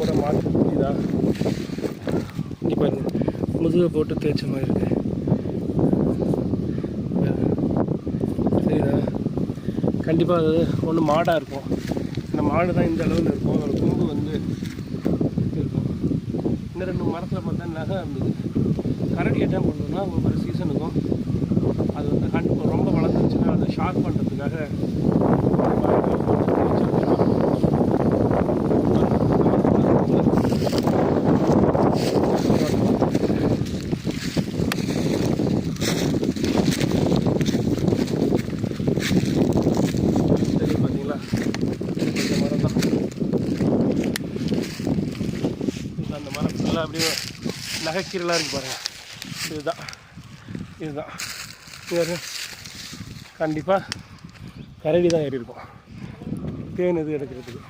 கூட மாற்று புரியுதா? இங்கே பாருங்க, முதுகை போட்டு தேய்ச்ச மாதிரி இருக்கு. சரிதா? கண்டிப்பாக அது ஒன்று மாடாக இருக்கும். இந்த மாடு தான் இந்த அளவில் இருக்கும். அதோட கொம்பு வந்து இருக்கும். இந்த 2 மரத்தில் பார்த்தா நகை இருந்தது. கரடியை என்ன பண்ணணும்னா ஒவ்வொரு சீசனுக்கும் அது வந்து ரொம்ப வளர்ந்துருச்சுன்னா அதை ஷார்ப் பண்ணுறதுக்காக சரி பார்த்தீங்களா? இந்த மரம் தான். அந்த மரம் ஃபுல்லாக அப்படியே நகைக்கீரலாக இருக்கு பாருங்கள். இதுதான் இங்கே கண்டிப்பாக கரடி தான் ஏறி இருக்கும் தேன் இது எடுக்கிறதுக்கு.